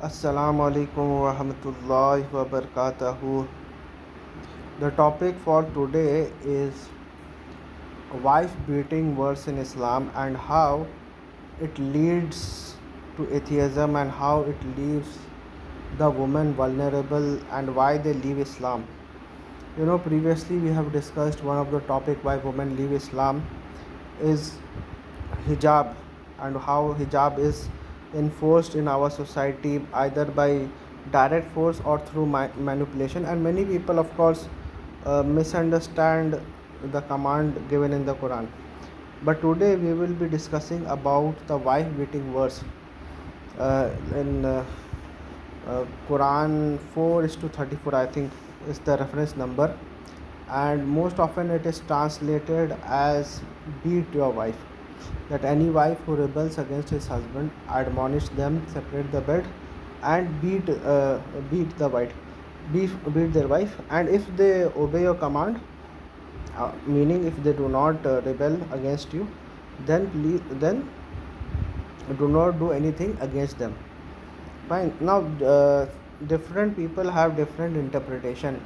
Assalamu alaikum wa rahmatullahi wa barakatuhu. The topic for today is wife beating worse in Islam and how it leads to atheism and how it leaves the woman vulnerable and why they leave Islam. Previously we have discussed one of the topic why women leave Islam is hijab and how hijab is enforced in our society either by direct force or through manipulation, and many people of course misunderstand the command given in the Quran. But today we will be discussing about the wife beating verse in Quran 4 is to 34, I think is the reference number, and most often it is translated as beat your wife. That any wife who rebels against his husband, admonish them, separate the bed, and beat their wife. And if they obey your command, meaning if they do not rebel against you, then do not do anything against them. Fine. Now, different people have different interpretation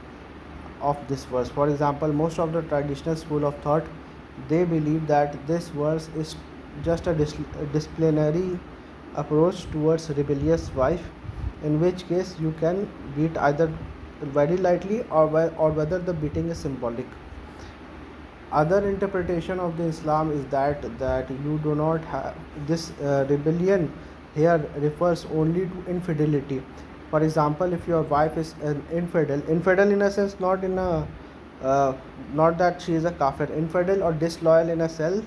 of this verse. For example, most of the traditional school of thought, they believe that this verse is just a disciplinary approach towards rebellious wife, in which case you can beat either very lightly or whether the beating is symbolic. Other interpretation of the Islam is that you do not have this rebellion here refers only to infidelity. For example, if your wife is an infidel in a sense, not that she is a kafir, infidel or disloyal in a sense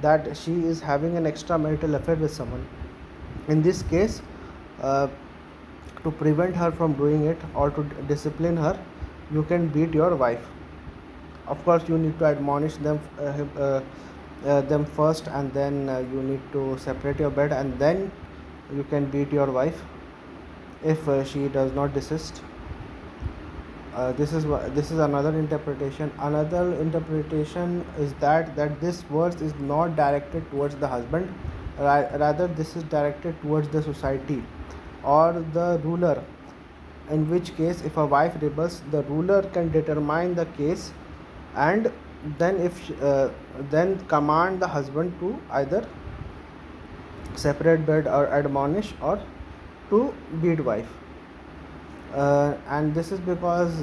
that she is having an extramarital affair with someone. In this case, uh, to prevent her from doing it or to discipline her, you can beat your wife. Of course, you need to admonish them first, and then you need to separate your bed, and then you can beat your wife if she does not desist. This is another interpretation. Another interpretation is that this verse is not directed towards the husband, rather this is directed towards the society or the ruler. In which case, if a wife rebels, the ruler can determine the case, and then command the husband to either separate bed or admonish or to beat wife. And this is because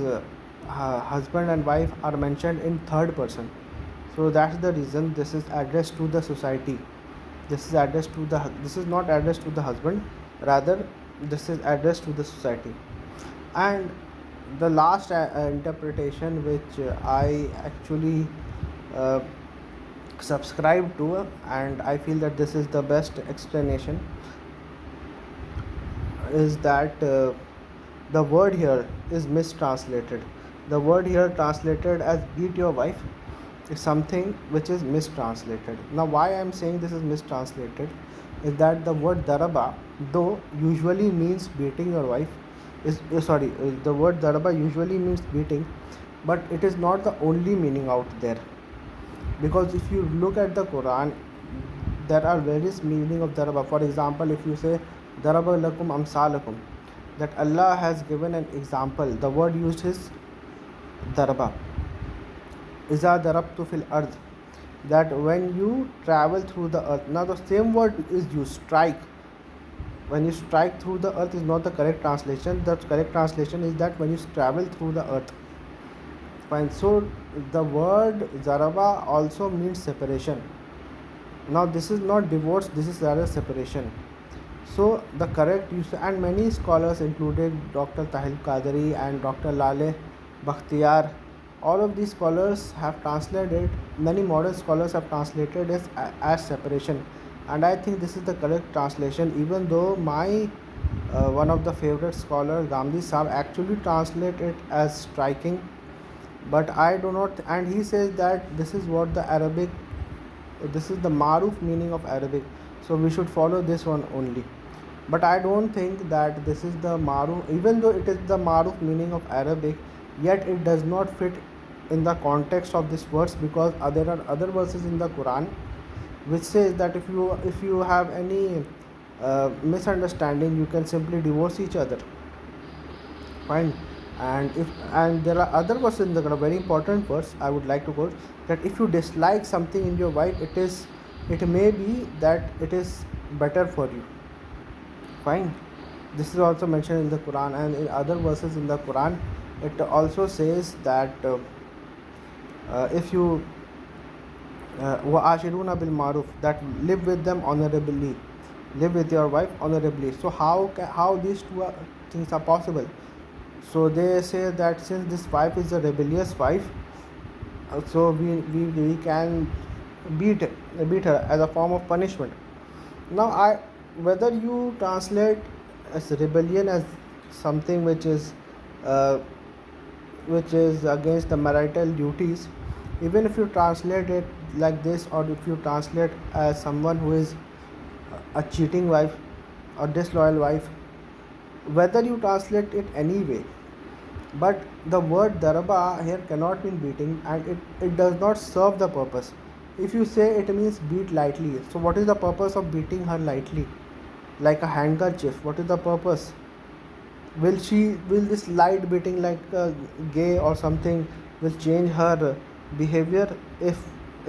husband and wife are mentioned in third person, so that's the reason this is addressed to the society. This is not addressed to the husband, rather this is addressed to the society. And the last interpretation which I actually uh, subscribe to, and I feel that this is the best explanation, is that the word here is mistranslated. The word here translated as beat your wife is something which is mistranslated. Now, why I am saying this is mistranslated is that the word daraba, though usually means beating your wife, the word daraba usually means beating, but it is not the only meaning out there. Because if you look at the Quran, there are various meaning of daraba. For example, if you say daraba lakum amsalakum, that Allah has given an example, the word used is daraba. Iza darabtu fil ard, that when you travel through the earth. Now the same word is used, strike. When you strike through the earth is not the correct translation. The correct translation is that when you travel through the earth. Fine. So the word zaraba also means separation. Now this is not divorce, this is rather separation. So the correct use, and many scholars including Dr. Tahil Qadri and Dr. Laleh Bakhtiyar, all of these scholars have translated, many modern scholars have translated as separation, and I think this is the correct translation, even though my one of the favorite scholars, Gamdi Saab, actually translate it as striking, but I do not, and he says that this is what this is the maruf meaning of Arabic, so we should follow this one only. But I don't think that this is the maruf, even though it is the maruf meaning of Arabic, yet it does not fit in the context of this verse, because there are other verses in the Quran which says that if you have any misunderstanding, you can simply divorce each other. Fine. And there are other verses in the Quran, very important verse I would like to quote, that if you dislike something in your wife, it may be that it is better for you. Fine. This is also mentioned in the Quran, and in other verses in the Quran it also says that if you وَعَاشِرُونَ بِالْمَعْرُوفِ, that live with them honorably, live with your wife honorably. So how these two things are possible? So they say that since this wife is a rebellious wife, so we can beat her as a form of punishment. Now whether you translate as rebellion as something uh, which is against the marital duties, even if you translate it like this, or if you translate as someone who is a cheating wife or disloyal wife, whether you translate it any way, but the word daraba here cannot mean beating, and it does not serve the purpose. If you say it means beat lightly, so what is the purpose of beating her lightly like a handkerchief? What is the purpose? Will this light beating like gay or something will change her behavior if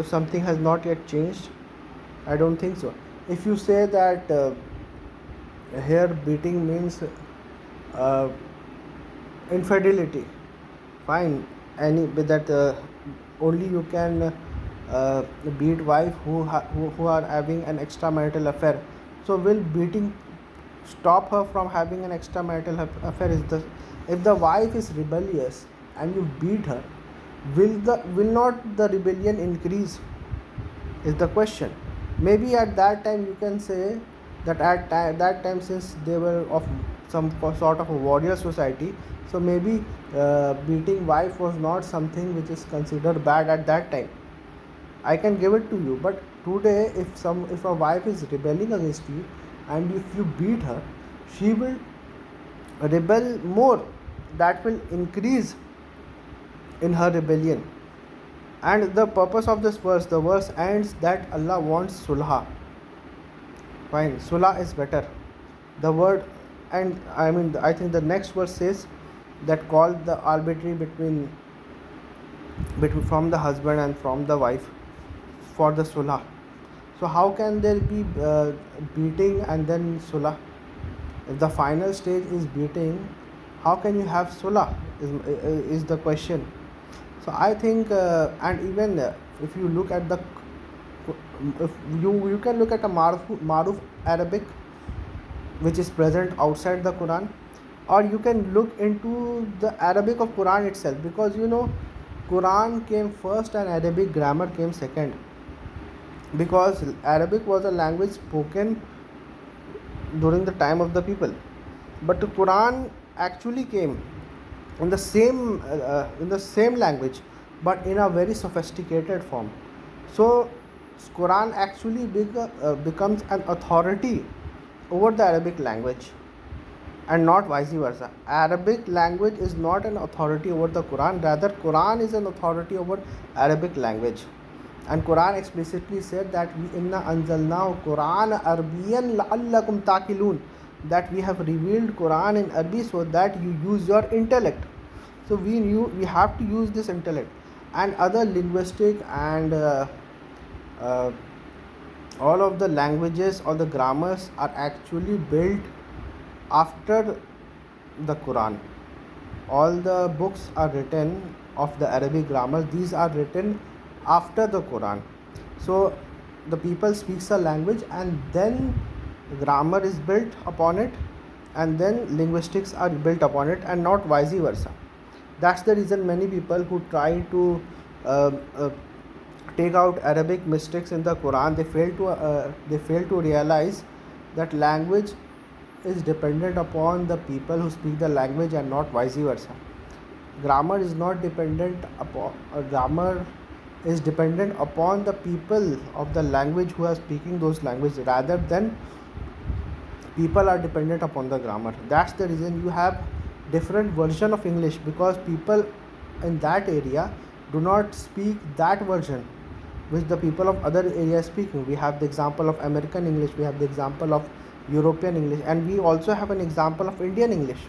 something has not yet changed? I don't think so. If you say that here beating means uh, infidelity, fine, any with that only you can beat wife who are having an extramarital affair. So will beating stop her from having an extramarital affair? Is the If the wife is rebellious and you beat her, will not the rebellion increase, is the question. Maybe at that time you can say that that time, since they were of some sort of a warrior society, so maybe beating wife was not something which is considered bad at that time. I can give it to you. But today, if a wife is rebelling against you and if you beat her, she will rebel more. That will increase in her rebellion. And the purpose of this verse, the verse ends that Allah wants sulha. Fine, sulha is better. The word, and I think the next verse says that call the arbitrary between from the husband and from the wife for the sulha. So how can there be beating and then sulha? If the final stage is beating, how can you have sulha? Is the question. So I think, and even if you look at the, if you can look at a maruf Arabic which is present outside the Quran, or you can look into the Arabic of Quran itself, because Quran came first and Arabic grammar came second, because Arabic was a language spoken during the time of the people, but the Quran actually came in the same language, but in a very sophisticated form. So Quran actually becomes an authority over the Arabic language, and not vice versa. Arabic language is not an authority over the Quran, rather Quran is an authority over Arabic language. And Quran explicitly said that we inna anzalnahu Quran Arabiyan la'allakum taqilun, that we have revealed Quran in Arabic so that you use your intellect. So we have to use this intellect, and other linguistic and uh, all of the languages or the grammars are actually built after the Quran. All the books are written of the Arabic grammar. These are written after the Quran. So the people speaks a language, and then grammar is built upon it, and then linguistics are built upon it, and not vice versa. That's the reason many people who try to uh, uh, take out Arabic mistakes in the Quran, they fail to realize that language is dependent upon the people who speak the language, and not vice versa. Grammar is not dependent upon grammar is dependent upon the people of the language who are speaking those languages, rather than people are dependent upon the grammar. That's the reason you have different version of English, because people in that area do not speak that version which the people of other areas speaking. We have the example of American English, we have the example of European English, and we also have an example of Indian English.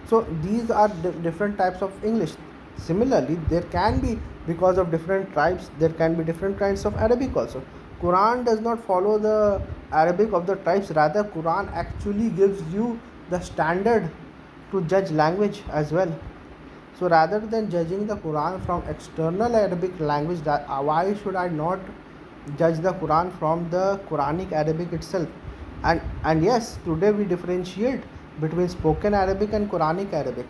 So these are different types of English. Similarly, there can be, because of different tribes, there can be different kinds of Arabic also. Quran does not follow the Arabic of the tribes, rather Quran actually gives you the standard to judge language as well. So rather than judging the Quran from external Arabic language, that why should I not judge the Quran from the Quranic Arabic itself? And yes, today we differentiate between spoken Arabic and Quranic Arabic.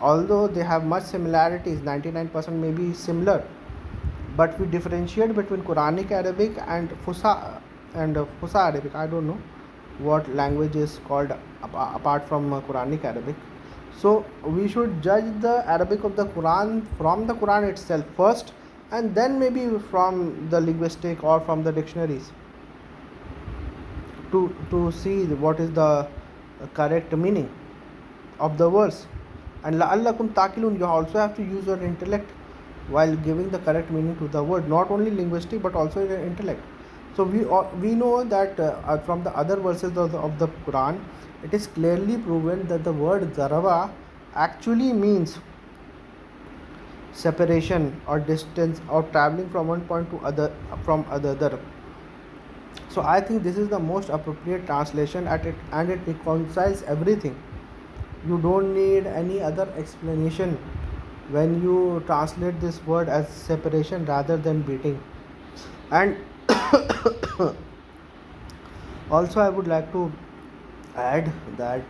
Although they have much similarities, 99% may be similar, but we differentiate between Quranic Arabic and Fusa Arabic. I don't know what language is called apart from Quranic Arabic. So we should judge the Arabic of the Quran from the Quran itself first, and then maybe from the linguistic or from the dictionaries to see what is the correct meaning of the verse. And la'allakum taqilun, you also have to use your intellect while giving the correct meaning to the word, not only linguistic but also your intellect. So we know that from the other verses of the Quran, it is clearly proven that the word Daraba actually means separation or distance or traveling from one point to other from other. So I think this is the most appropriate translation and it reconciles everything. You don't need any other explanation when you translate this word as separation rather than beating. And also I would like to add that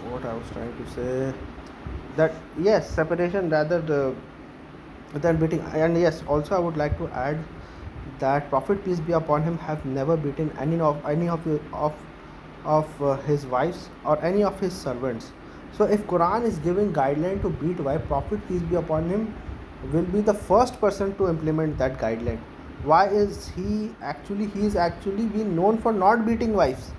what I was trying to say, that yes, separation rather than beating. And yes, also I would like to add that Prophet peace be upon him have never beaten any of his wives or any of his servants. So if Quran is giving guideline to beat wife, Prophet peace be upon him will be the first person to implement that guideline. Why is he is actually been known for not beating wives.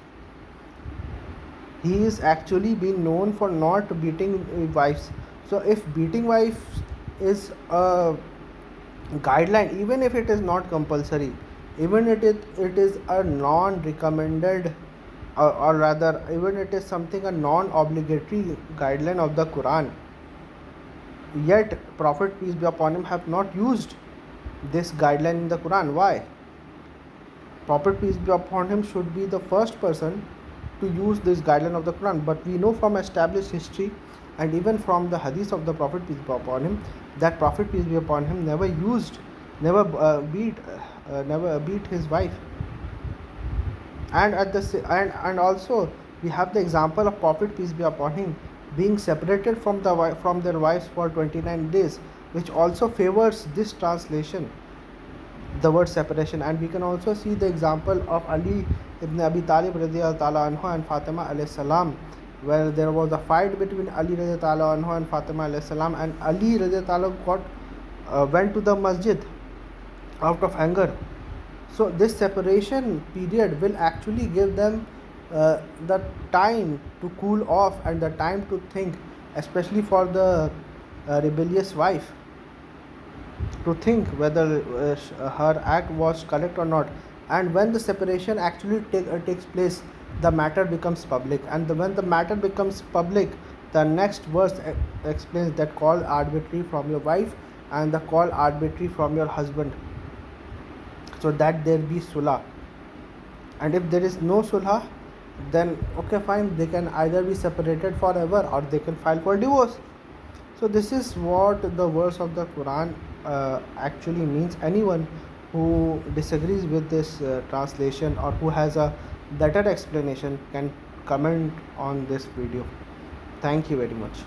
He is actually been known for not beating wives. So if beating wives is a guideline, even if it is not compulsory, even it is a non-recommended or rather even it is something a non-obligatory guideline of the Quran, yet Prophet peace be upon him have not used this guideline in the Quran. Why? Prophet peace be upon him should be the first person to use this guideline of the Quran. But we know from established history and even from the hadith of the Prophet peace be upon him that Prophet peace be upon him never beat his wife. And also we have the example of Prophet peace be upon him being separated from their wives for 29 days, which also favors this translation, the word separation. And we can also see the example of Ali ibn Abi Talib radiyallahu ta'ala anhu and Fatima alayhi salam, where there was a fight between Ali radiyallahu ta'ala anhu and Fatima alayhi salam, and Ali radiyallahu ta'ala went to the masjid out of anger. So this separation period will actually give them the time to cool off and the time to think, especially for the rebellious wife, to think whether her act was correct or not. And when the separation actually takes place, the matter becomes public, and when the matter becomes public, the next verse explains that call arbitrary from your wife and the call arbitrary from your husband, so that there be sulah. And if there is no sulah, then okay, fine, they can either be separated forever or they can file for divorce. So this is what the verse of the Quran actually means. Anyone who disagrees with this translation or who has a better explanation can comment on this video. Thank you very much.